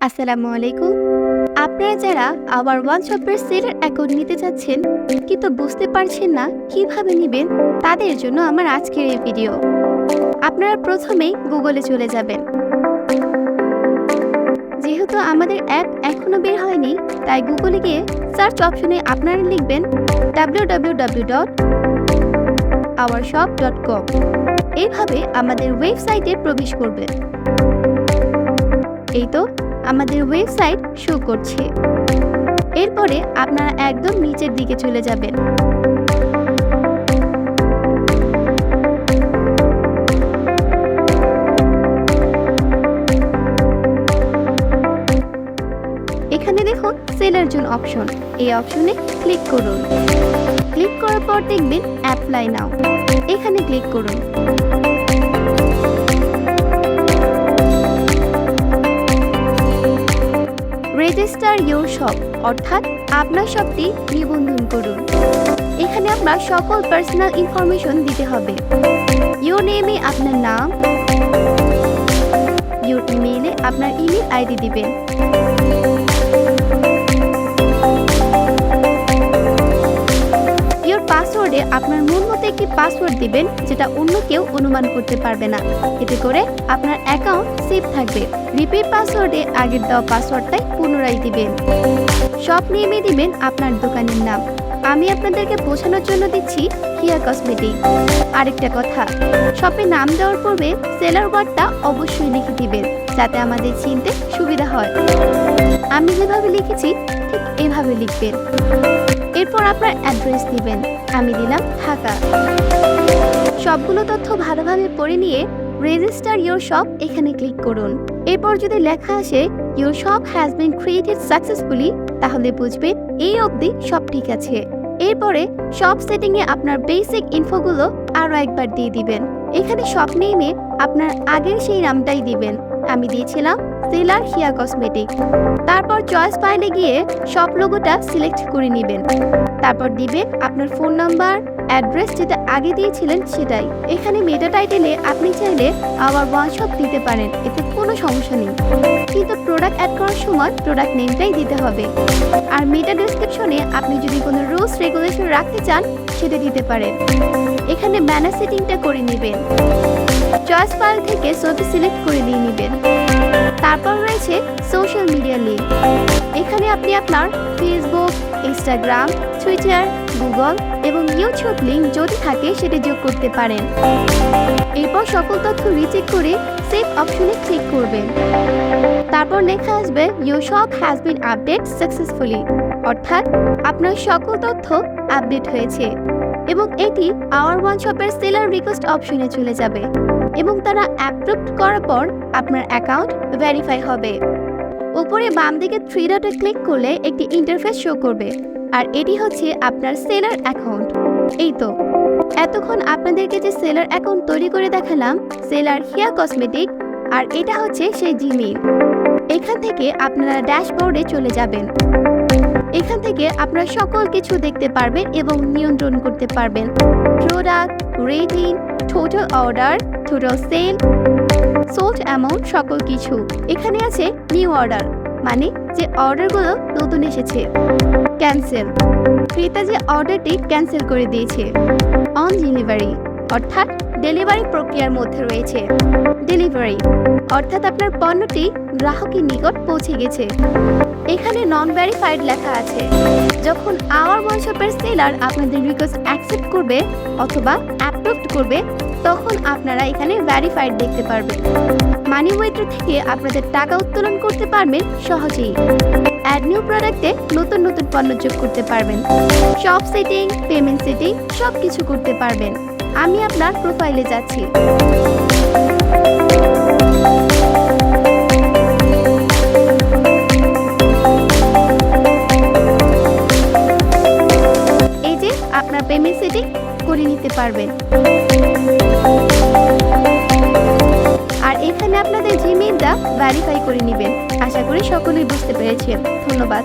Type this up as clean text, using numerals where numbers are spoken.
আসসালামু আলাইকুম। আপনারা যারা আওয়ার ওয়ান শপের সেলার অ্যাকাউন্ট নিতে চাচ্ছেন কিন্তু বুঝতে পারছেন না কিভাবে নেবেন, তাদের জন্য আমার আজকের এই ভিডিও। আপনারা প্রথমেই গুগলে চলে যাবেন। যেহেতু আমাদের অ্যাপ এখনো বের হয়নি, তাই গুগলে গিয়ে সার্চ অপশনে আপনারা লিখবেন www.ourshop.com। এইভাবে আমাদের ওয়েবসাইটে প্রবেশ করবেন। এই তো আমাদের ওয়েবসাইট শো করছে। এরপরে আপনারা একদম নিচের দিকে চলে যাবেন। এখানে দেখুন সেলার জোন অপশন, এই অপশনে ক্লিক করুন। ক্লিক করার পর দেখবেন অ্যাপ্লাই নাও, এখানে ক্লিক করুন। রেজিস্টার ইউর শপ অর্থাৎ আপনার শপটি নিবন্ধন করুন। এখানে আপনার সকল পার্সোনাল ইনফরমেশন দিতে হবে। ইউর নেমে আপনার নাম, ইউর ইমেইলে আপনার ইমেল আইডি দিবেন। ইউর পাসওয়ার্ডে আপনার মন মতো একটি পাসওয়ার্ড দিবেন, যেটা অন্য কেউ অনুমান করতে পারবে না। এতে করে আপনার অ্যাকাউন্ট সেফ থাকবে। রিপিট পাসওয়ার্ডে আগের দেওয়া পাসওয়ার্ডটাই পুনরায় দিবেন। শপ নেমে দিবেন আপনার দোকানের নাম। আমি আপনাদেরকে বোঝানোর জন্য দিচ্ছি হিয়া কসমেটিক। আরেকটা কথা, শপে নাম দেওয়ার পূর্বে সেলার ওয়ার্ডটা অবশ্যই লিখে দিবেন, যাতে আমাদের চিনতে সুবিধা হয়। আমি যেভাবে লিখেছি ঠিক এভাবে লিখবেন। এরপর আপনার অ্যাড্রেস দিবেন। আমি দিলাম ঢাকা। সবগুলো তথ্য ভালোভাবে পড়ে নিয়ে রেজিস্টার ইউর শপ এখানে ক্লিক করুন। এরপর যদি লেখা আসে your shop has been created successfully, তাহলে বুঝবেন এই অবধি সব ঠিক আছে। এরপরে শপ সেটিং এ আপনার বেসিক ইনফোগুলো আরো একবার দিয়ে দিবেন। এখানে শপ নেমে আপনার আগের সেই নামটাই দিবেন। আমি দিয়েছিলাম সেলার হিয়া কসমেটিক। তারপর চয়েস ফাইলে গিয়ে শপ লোগোটা সিলেক্ট করে নেবেন। তারপর দিবেন আপনার ফোন নাম্বার, অ্যাড্রেস যেটা আগে দিয়েছিলেন সেটাই। এখানে মেটা টাইটেলে আপনি চাইলে আবার ওয়ান শপ দিতে পারেন, এতে কোনো সমস্যা নেই। কিন্তু প্রোডাক্ট অ্যাড করার সময় প্রোডাক্ট নেমটাই দিতে হবে। আর মেটা ডেসক্রিপশনে আপনি যদি কোনো রুলস রেগুলেশন রাখতে চান সেটা দিতে পারেন। এখানে ব্যানার সেটিংটা করে নেবেন। চয়েস ফাইল থেকে ছবি সিলেক্ট করে নিয়ে নেবেন। তারপর রয়েছে সোশ্যাল মিডিয়া লিঙ্ক। এখানে আপনি আপনার ফেসবুক, ইনস্টাগ্রাম, টুইটার, গুগল এবং ইউটিউব লিঙ্ক যদি থাকে সেটা যোগ করতে পারেন। এরপর সকল তথ্য রিচেক করে সেভ অপশনে ক্লিক করবেন। তারপর লেখা আসবে your shop has been update successfully, অর্থাৎ আপনার সকল তথ্য আপডেট হয়েছে এবং এটি আওয়ার ওয়ান শপের সেলার রিকোয়েস্ট অপশনে চলে যাবে এবং তারা অ্যাপ্রুভ করার পর আপনার অ্যাকাউন্ট ভেরিফাই হবে। উপরে বাম দিকে 3 ডটে ক্লিক করলে একটি ইন্টারফেস শো করবে, আর এটি হচ্ছে আপনার সেলার অ্যাকাউন্ট। এই তো এতক্ষণ আপনাদেরকে যে সেলার অ্যাকাউন্ট তৈরি করে দেখালাম, সেলার হিয়া কসমেটিক, আর এটা হচ্ছে সেই জিমেইল। এখান থেকে আপনারা ড্যাশবোর্ডে চলে যাবেন। এখান থেকে আপনারা সকল কিছু দেখতে পারবেন এবং নিয়ন্ত্রণ করতে পারবেন। Product, rating, total order, total sell, sold amount, সকল কিছু। এখানে আছে নিউ অর্ডার, মানে যে অর্ডারগুলো নতুন এসেছে। ক্যান্সেল, ক্রেতা যে অর্ডারটি ক্যান্সেল করে দিয়েছে। অন ডেলিভারি, অর্থাৎ ডেলিভারি প্রক্রিয়ার মধ্যে রয়েছে। ডেলিভারি, অর্থাৎ আপনার পণ্যটি গ্রাহকের নিকট পৌঁছে গেছে। এখানে নন ভেরিফাইড লেখা আছে। যখন আওয়ার ওয়ান শপের সেলার আপনাদের রিকোয়েস্ট অ্যাকসেপ্ট করবে অথবা অ্যাপ্রুভড করবে, তখন আপনারা এখানে ভেরিফাইড দেখতে পারবেন। মানি উইথড্র থেকে আপনাদের টাকা উত্তোলন করতে পারবেন সহজেই। অ্যাড নিউ প্রোডাক্টে নতুন নতুন পণ্য যোগ করতে পারবেন। শপ সেটিং, পেমেন্ট সেটিং সব কিছু করতে পারবেন। আমি আপনার প্রোফাইলে যাচ্ছি। এই যে আপনার পেমেন্ট সেটিং করে নিতে পারবেন। আর এখানে আপনাদের জিমেইলটা ভেরিফাই করে নেবেন। আশা করি সকলেই বুঝতে পেরেছেন। ধন্যবাদ।